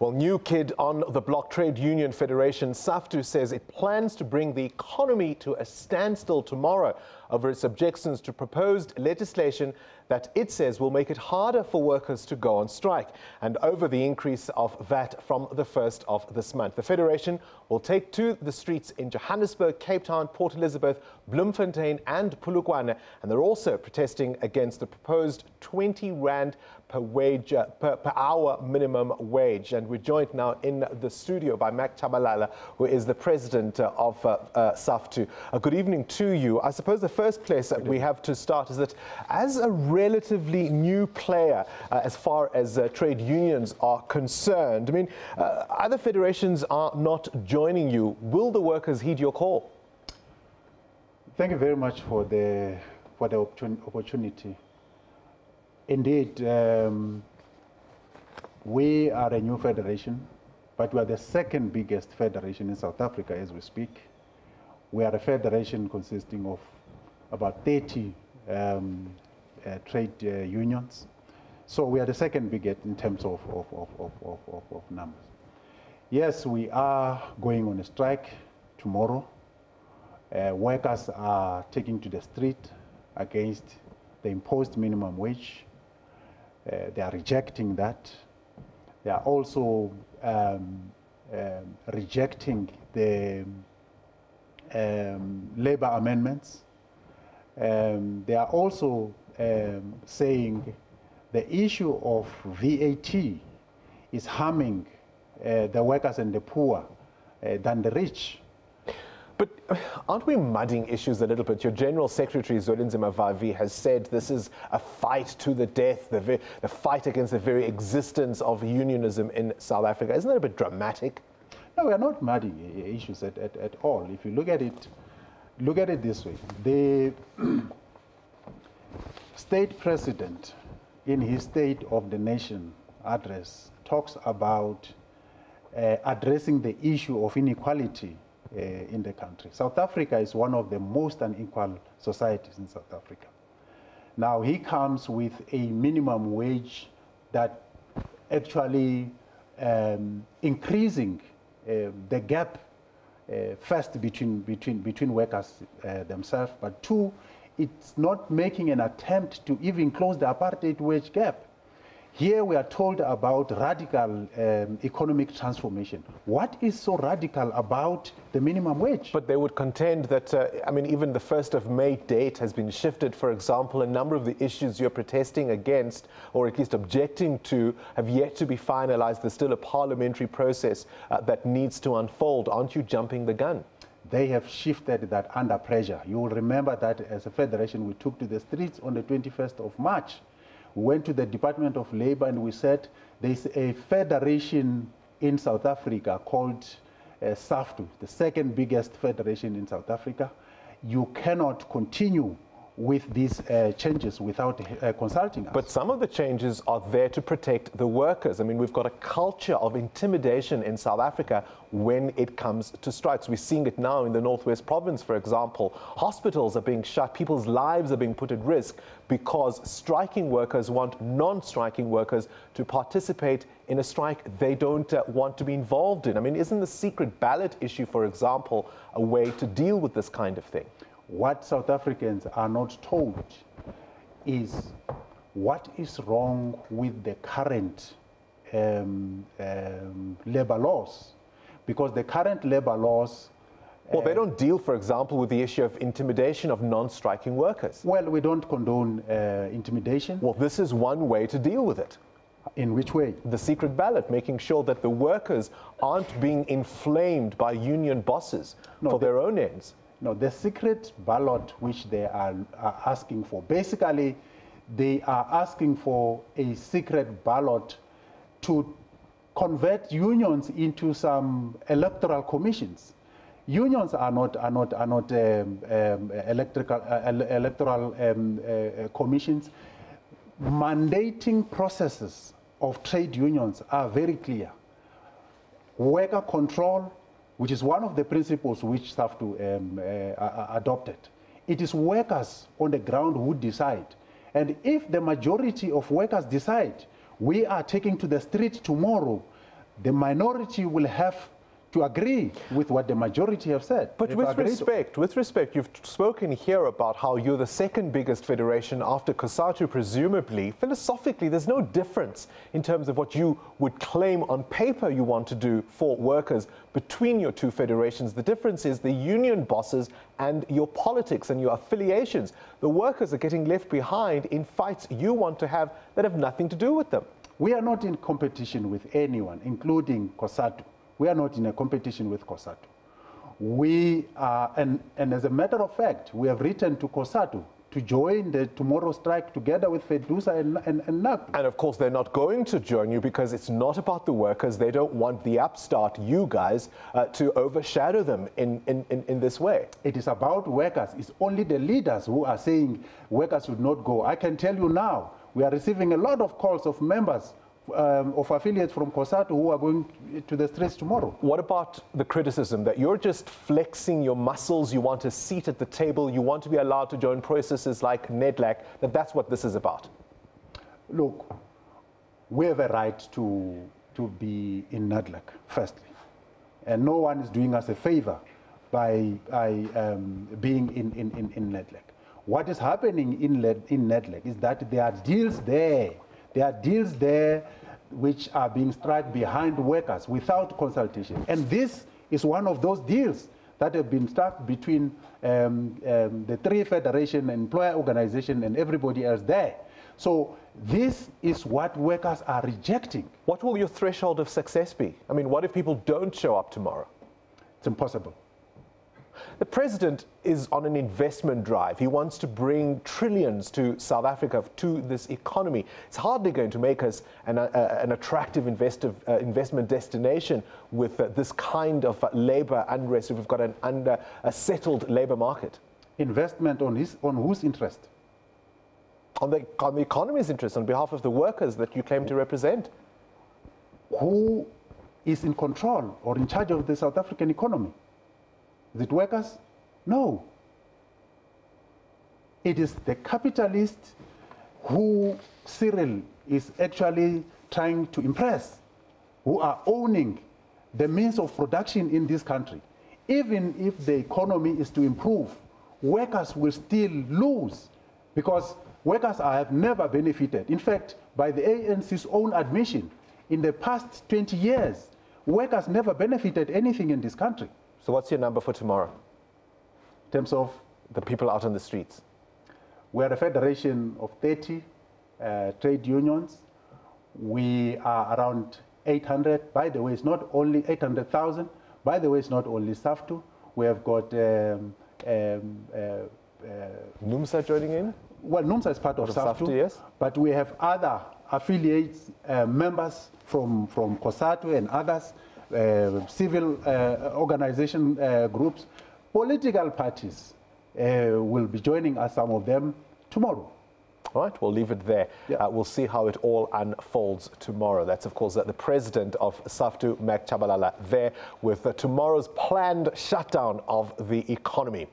Well, new kid on the block, Trade Union Federation SAFTU says it plans to bring the economy to a standstill tomorrow over its objections to proposed legislation that it says will make it harder for workers to go on strike, and over the increase of VAT from the 1st of this month. The Federation will take to the streets in Johannesburg, Cape Town, Port Elizabeth, Bloemfontein and Polokwane, and they're also protesting against the proposed 20 Rand per hour minimum wage. And we're joined now in the studio by Chavalala, who is the president of SAFTU. Good evening to you. I suppose the first place that we have to start is that as a relatively new player as far as trade unions are concerned, I mean, other federations are not joining you. Will the workers heed your call? Thank you very much for the opportunity. Indeed, we are a new federation, but we are the second biggest federation in South Africa as we speak. We are a federation consisting of about 30 trade unions. So we are the second biggest in terms of numbers. Yes, we are going on a strike tomorrow. Workers are taking to the street against the imposed minimum wage. They are rejecting that. They are also rejecting the labor amendments. They are also saying the issue of VAT is harming the workers and the poor than the rich. But aren't we mudding issues a little bit? Your General Secretary, Zwelinzima Vavi, has said this is a fight to the death, the fight against the very existence of unionism in South Africa. Isn't that a bit dramatic? No, we are not mudding issues at all. If you look at it this way. The state president, in his State of the Nation address, talks about addressing the issue of inequality in the country. South Africa is one of the most unequal societies in South Africa. Now he comes with a minimum wage that actually increasing the gap first between workers themselves, but two, it's not making an attempt to even close the apartheid wage gap. Here we are told about radical economic transformation. What is so radical about the minimum wage? But they would contend that, I mean, even the 1st of May date has been shifted, for example. A number of the issues you're protesting against, or at least objecting to, have yet to be finalized. There's still a parliamentary process that needs to unfold. Aren't you jumping the gun? They have shifted that under pressure. You will remember that as a federation, we took to the streets on the 21st of March. We went to the Department of Labor and we said there's a federation in South Africa called SAFTU, the second biggest federation in South Africa. You cannot continue with these changes without consulting us. But some of the changes are there to protect the workers. I mean, we've got a culture of intimidation in South Africa when it comes to strikes. We're seeing it now in the Northwest Province, for example. Hospitals are being shut, people's lives are being put at risk because striking workers want non-striking workers to participate in a strike they don't want to be involved in. I mean, isn't the secret ballot issue, for example, a way to deal with this kind of thing? What South Africans are not told is what is wrong with the current labor laws. Because the current labor laws... Well, they don't deal, for example, with the issue of intimidation of non-striking workers. Well, we don't condone intimidation. Well, this is one way to deal with it. In which way? The secret ballot, making sure that the workers aren't being inflamed by union bosses for their own ends. No, the secret ballot which they are asking for, basically they are asking for a secret ballot to convert unions into some electoral commissions. Unions are not electoral commissions. Mandating processes of trade unions are very clear. Worker control, which is one of the principles which SAFTU adopted. It is workers on the ground who decide. And if the majority of workers decide, we are taking to the street tomorrow the minority will have to agree with what the majority have said. But with respect, you've spoken here about how you're the second biggest federation after COSATU, presumably. Philosophically, there's no difference in terms of what you would claim on paper you want to do for workers between your two federations. The difference is the union bosses and your politics and your affiliations. The workers are getting left behind in fights you want to have that have nothing to do with them. We are not in competition with anyone, including COSATU. We are not in a competition with COSATU. We are, and as a matter of fact, we have written to COSATU to join the tomorrow strike together with FEDUSA and NAP. And of course, they're not going to join you because it's not about the workers. They don't want the upstart, you guys, to overshadow them in this way. It is about workers. It's only the leaders who are saying workers should not go. I can tell you now, we are receiving a lot of calls of members of affiliates from COSATU who are going to the streets tomorrow. What about the criticism that you're just flexing your muscles, you want a seat at the table, you want to be allowed to join processes like NEDLAC, that's what this is about? Look, we have a right to be in NEDLAC, firstly. And no one is doing us a favor by being in NEDLAC. What is happening in NEDLAC is that there are deals there. There are deals there which are being struck behind workers without consultation. And this is one of those deals that have been struck between the three federation, employer organization, and everybody else there. So this is what workers are rejecting. What will your threshold of success be? I mean, what if people don't show up tomorrow? It's impossible. The president is on an investment drive. He wants to bring trillions to South Africa, to this economy. It's hardly going to make us an attractive investment destination with this kind of labor unrest if we've got a settled labor market. Investment on whose interest? On the economy's interest, on behalf of the workers that you claim to represent. Who is in control or in charge of the South African economy? Is it workers? No. It is the capitalists who Cyril is actually trying to impress, who are owning the means of production in this country. Even if the economy is to improve, workers will still lose because workers have never benefited. In fact, by the ANC's own admission, in the past 20 years, workers never benefited anything in this country. So what's your number for tomorrow? In terms of? The people out on the streets. We are a federation of 30 trade unions. We are around 800. By the way, it's not only 800,000. By the way, it's not only SAFTU. We have got NUMSA joining in? Well, NUMSA is part of SAFTU, yes. But we have other affiliates, members from COSATU and others, civil organization groups, political parties will be joining us, some of them, tomorrow. All right, we'll leave it there. Yeah. We'll see how it all unfolds tomorrow. That's, of course, the president of SAFTU, Chavalala, there with tomorrow's planned shutdown of the economy.